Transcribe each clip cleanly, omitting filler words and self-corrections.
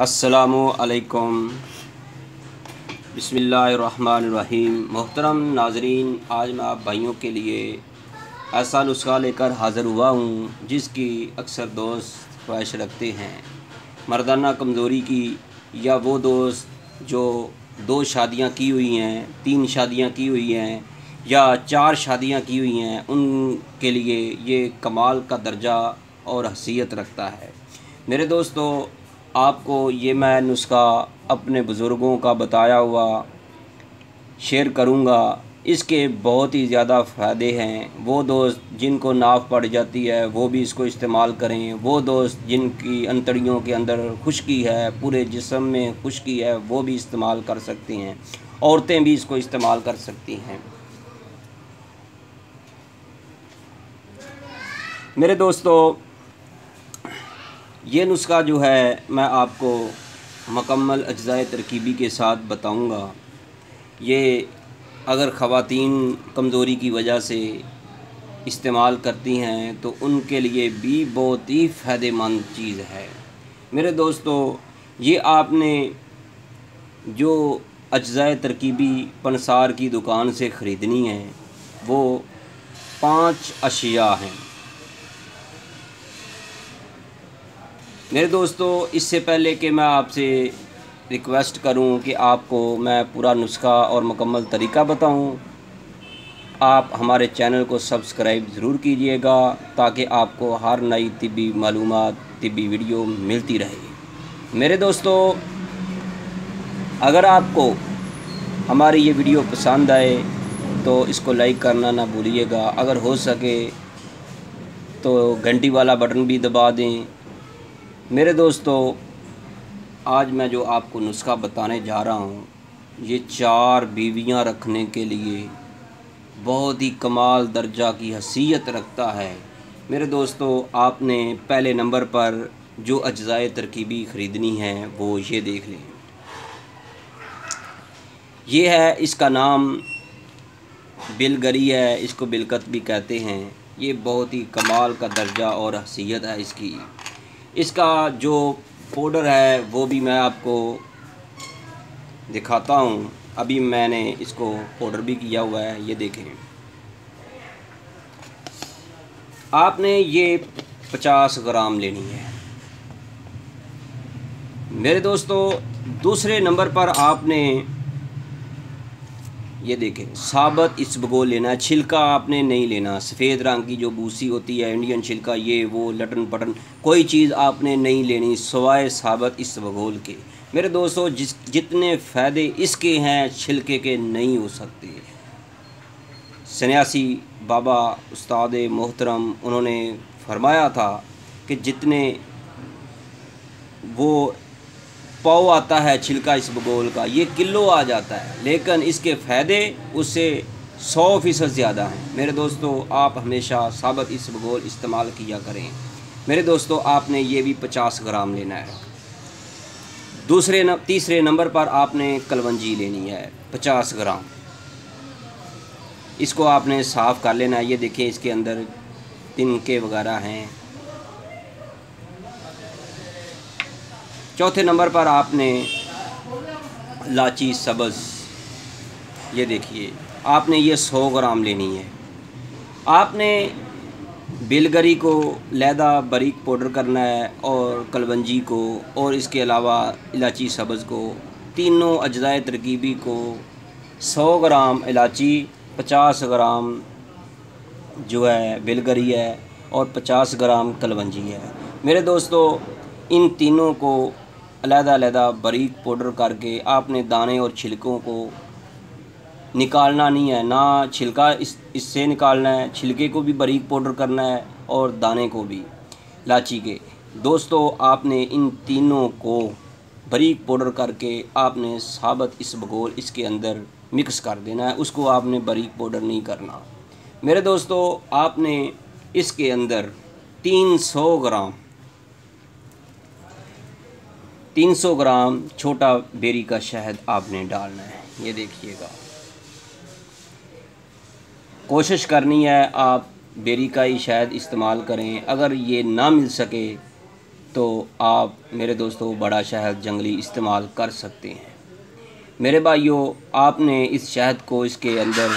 अस्सलामु अलैकुम बिस्मिल्लाहिर्रहमानिर्रहीम। मोहतरम नाज़रीन, आज मैं आप भाइयों के लिए ऐसा नुस्खा लेकर हाज़िर हुआ हूँ जिसकी अक्सर दोस्त ख्वाहिश रखते हैं मर्दाना कमज़ोरी की, या वो दोस्त जो 2 शादियाँ की हुई हैं, 3 शादियाँ की हुई हैं या 4 शादियाँ की हुई हैं, उनके लिए ये कमाल का दर्जा और हैसियत रखता है। मेरे दोस्तों, आपको ये मैं नुस्खा अपने बुज़ुर्गों का बताया हुआ शेयर करूँगा। इसके बहुत ही ज़्यादा फ़ायदे हैं। वो दोस्त जिनको नाफ पड़ जाती है वो भी इसको इस्तेमाल करें। वो दोस्त जिनकी अंतड़ियों के अंदर खुश्की है, पूरे जिस्म में खुश्की है, वो भी इस्तेमाल कर सकती हैं। औरतें भी इसको इस्तेमाल कर सकती हैं। मेरे दोस्तों, ये नुस्खा जो है मैं आपको मुकम्मल अज्ज़ाए तरकीबी के साथ बताऊंगा। ये अगर ख़वातीन कमज़ोरी की वजह से इस्तेमाल करती हैं तो उनके लिए भी बहुत ही फ़ायदेमंद चीज़ है। मेरे दोस्तों, ये आपने जो अज्ज़ाए तरकीबी पंसार की दुकान से ख़रीदनी है वो 5 अशिया हैं। मेरे दोस्तों, इससे पहले कि मैं आपसे रिक्वेस्ट करूं कि आपको मैं पूरा नुस्खा और मुकम्मल तरीका बताऊं, आप हमारे चैनल को सब्सक्राइब ज़रूर कीजिएगा ताकि आपको हर नई तिब्बी मालूमात, तिब्बी वीडियो मिलती रहे। मेरे दोस्तों, अगर आपको हमारी ये वीडियो पसंद आए तो इसको लाइक करना ना भूलिएगा। अगर हो सके तो घंटी वाला बटन भी दबा दें। मेरे दोस्तों, आज मैं जो आपको नुस्खा बताने जा रहा हूँ ये 4 बीवियाँ रखने के लिए बहुत ही कमाल दर्जा की हैसियत रखता है। मेरे दोस्तों, आपने पहले नंबर पर जो अज्ज़ाए तरकीबी ख़रीदनी है वो ये देख लें। ये है, इसका नाम बिलगरी है, इसको बिलकत भी कहते हैं। ये बहुत ही कमाल का दर्जा और हैसियत है इसकी। इसका जो पाउडर है वो भी मैं आपको दिखाता हूँ। अभी मैंने इसको पाउडर भी किया हुआ है, ये देखें। आपने ये 50 ग्राम लेनी है। मेरे दोस्तों, दूसरे नंबर पर आपने ये देखें साबत इसबगोल लेना है। छिलका आपने नहीं लेना। सफ़ेद रंग की जो बूसी होती है, इंडियन छिलका, ये वो लटन पटन कोई चीज़ आपने नहीं लेनी सिवाय साबत इसबगोल के। मेरे दोस्तों, जितने फ़ायदे इसके हैं छिलके के नहीं हो सकते। सन्यासी बाबा उस्ताद मोहतरम उन्होंने फरमाया था कि जितने वो पाव आता है छिलका इसबगोल का, ये किलो आ जाता है, लेकिन इसके फ़ायदे उससे 100% ज़्यादा हैं। मेरे दोस्तों, आप हमेशा साबत इसबगोल इस्तेमाल किया करें। मेरे दोस्तों, आपने ये भी 50 ग्राम लेना है। तीसरे नंबर पर आपने कलवंजी लेनी है 50 ग्राम। इसको आपने साफ़ कर लेना है। ये देखिए, इसके अंदर तिनके वगैरह हैं। चौथे नंबर पर आपने इलाची सब्ज़, ये देखिए, आपने ये 100 ग्राम लेनी है। आपने बिलगरी को लैदा बारीक पाउडर करना है और कलवंजी को और इसके अलावा इलाची सब्ज़ को, तीनों अज्ज़ाए तरकीबी को 100 ग्राम इलाची, 50 ग्राम जो है बिलगरी है और 50 ग्राम कलवंजी है। मेरे दोस्तों, इन तीनों को अलग-अलग बारीक पाउडर करके आपने दाने और छिलकों को निकालना नहीं है। ना छिलका इससे निकालना है, छिलके को भी बारीक पाउडर करना है और दाने को भी इलाची के। दोस्तों, आपने इन तीनों को बारीक पाउडर करके आपने साबत इसबगोल इसके अंदर मिक्स कर देना है। उसको आपने बारीक पाउडर नहीं करना। मेरे दोस्तों, आपने इसके अंदर 300 ग्राम छोटा बेरी का शहद आपने डालना है। ये देखिएगा, कोशिश करनी है आप बेरी का ही शहद इस्तेमाल करें। अगर ये ना मिल सके तो आप मेरे दोस्तों बड़ा शहद जंगली इस्तेमाल कर सकते हैं। मेरे भाइयों, आपने इस शहद को इसके अंदर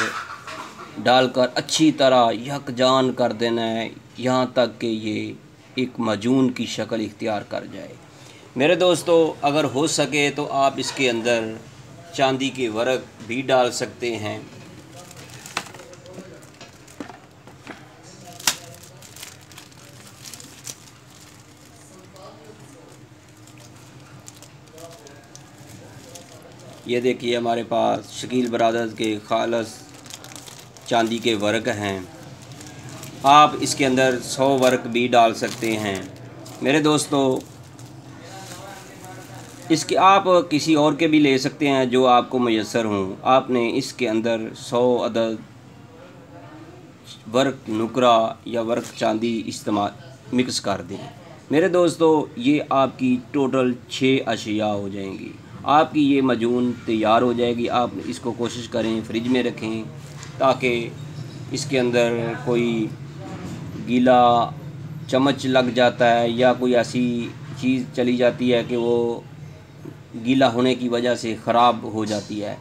डालकर अच्छी तरह यकजान कर देना है, यहाँ तक कि ये एक माजून की शक्ल इख्तियार कर जाए। मेरे दोस्तों, अगर हो सके तो आप इसके अंदर चांदी के वर्क भी डाल सकते हैं। ये देखिए, हमारे पास शकील ब्रदर्स के खालस चांदी के वर्क हैं। आप इसके अंदर 100 वर्क भी डाल सकते हैं। मेरे दोस्तों, इसके आप किसी और के भी ले सकते हैं जो आपको मैसर हों। आपने इसके अंदर 100 अदद वर्क नुकरा या वर्क चांदी इस्तेमाल मिक्स कर दें। मेरे दोस्तों, ये आपकी टोटल 6 अशिया हो जाएंगी। आपकी ये मजून तैयार हो जाएगी। आप इसको कोशिश करें फ्रिज में रखें, ताकि इसके अंदर कोई गीला चम्मच लग जाता है या कोई ऐसी चीज़ चली जाती है कि वो गीला होने की वजह से ख़राब हो जाती है,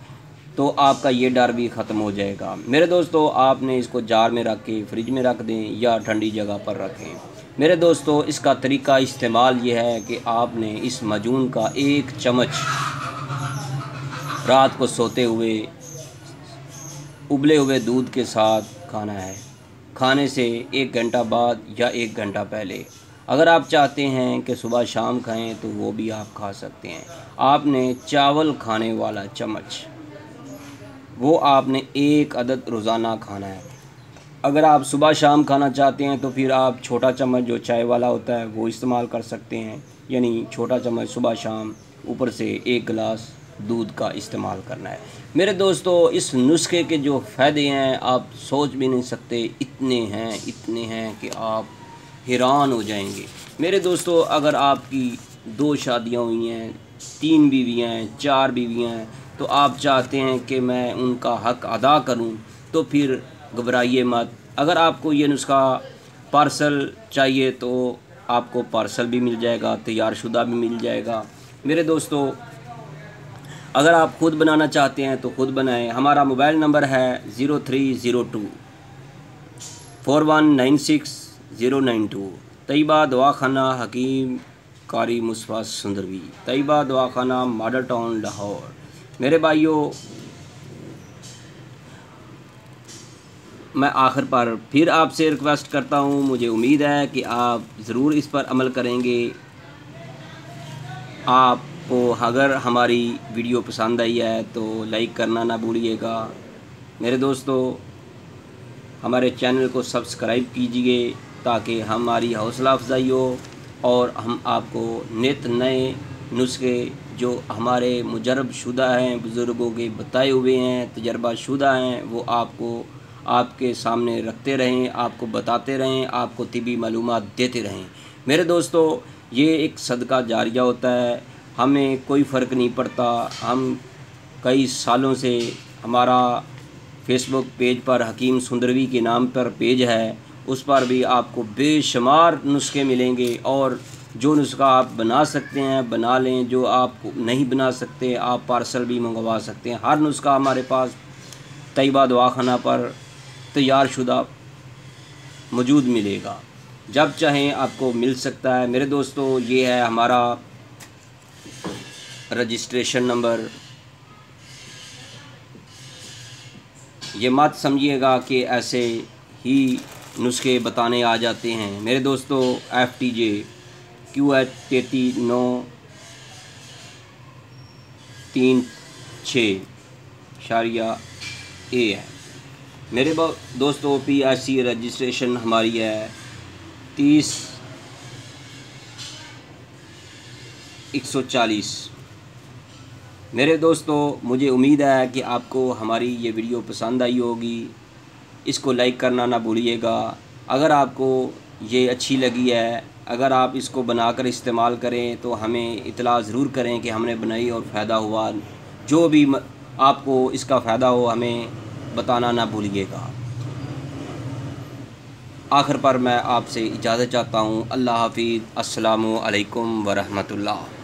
तो आपका ये डर भी ख़त्म हो जाएगा। मेरे दोस्तों, आपने इसको जार में रख के फ्रिज में रख दें या ठंडी जगह पर रखें। मेरे दोस्तों, इसका तरीका इस्तेमाल ये है कि आपने इस मजून का 1 चम्मच रात को सोते हुए उबले हुए दूध के साथ खाना है। खाने से 1 घंटा बाद या 1 घंटा पहले। अगर आप चाहते हैं कि सुबह शाम खाएं तो वो भी आप खा सकते हैं। आपने चावल खाने वाला चम्मच, वो आपने 1 अदद रोज़ाना खाना है। अगर आप सुबह शाम खाना चाहते हैं तो फिर आप छोटा चम्मच जो चाय वाला होता है वो इस्तेमाल कर सकते हैं, यानी छोटा चम्मच सुबह शाम, ऊपर से 1 गिलास दूध का इस्तेमाल करना है। मेरे दोस्तों, इस नुस्खे के जो फ़ायदे हैं आप सोच भी नहीं सकते, इतने हैं कि आप हैरान हो जाएंगे। मेरे दोस्तों, अगर आपकी 2 शादियाँ हुई हैं, 3 बीवियाँ हैं, 4 बीवियाँ हैं, तो आप चाहते हैं कि मैं उनका हक़ अदा करूं, तो फिर घबराइए मत। अगर आपको ये नुस्खा पार्सल चाहिए तो आपको पार्सल भी मिल जाएगा, तैयार शुदा भी मिल जाएगा। मेरे दोस्तों, अगर आप ख़ुद बनाना चाहते हैं तो ख़ुद बनाएं। हमारा मोबाइल नंबर है 0302 4196 092। तैयबा दवाखाना हकीम कारी मुस्तफ़ा सुंदरवी, तैयबा दवाखाना मॉडल टाउन लाहौर। मेरे भाइयों, मैं आखिर पर फिर आपसे रिक्वेस्ट करता हूँ, मुझे उम्मीद है कि आप ज़रूर इस पर अमल करेंगे। आपको अगर हमारी वीडियो पसंद आई है तो लाइक करना ना भूलिएगा। मेरे दोस्तों, हमारे चैनल को सब्सक्राइब कीजिए ताकि हमारी हौसला अफजाई हो और हम आपको नित नए नुस्खे जो हमारे मुजरब शुदा हैं, बुज़ुर्गों के बताए हुए हैं, तजर्बा शुदा हैं, वो आपको आपके सामने रखते रहें, आपको बताते रहें, आपको तिबी मालूमात देते रहें। मेरे दोस्तों, ये एक सदका जारिया होता है। हमें कोई फ़र्क नहीं पड़ता। हम कई सालों से हमारा फेसबुक पेज पर हकीम सुंदरवी के नाम पर पेज है, उस पर भी आपको बेशुमार नुस्खे मिलेंगे। और जो नुस्खा आप बना सकते हैं बना लें, जो आप नहीं बना सकते आप पार्सल भी मंगवा सकते हैं। हर नुस्खा हमारे पास तैयबा दवाखाना पर तैयार शुदा मौजूद मिलेगा, जब चाहें आपको मिल सकता है। मेरे दोस्तों, ये है हमारा रजिस्ट्रेशन नंबर। ये मत समझिएगा कि ऐसे ही नुस्खे बताने आ जाते हैं। मेरे दोस्तों, FTJ QH 3936 है। मेरे दोस्तों, PRC रजिस्ट्रेशन हमारी है 30-140। मेरे दोस्तों, मुझे उम्मीद है कि आपको हमारी ये वीडियो पसंद आई होगी। इसको लाइक करना ना भूलिएगा। अगर आपको ये अच्छी लगी है, अगर आप इसको बनाकर इस्तेमाल करें तो हमें इतला ज़रूर करें कि हमने बनाई और फ़ायदा हुआ। जो भी आपको इसका फ़ायदा हो हमें बताना ना भूलिएगा। आखिर पर मैं आपसे इजाज़त चाहता हूँ। अल्लाह हाफिज़। अस्सलामु अलैकुम व रहमतुल्लाह।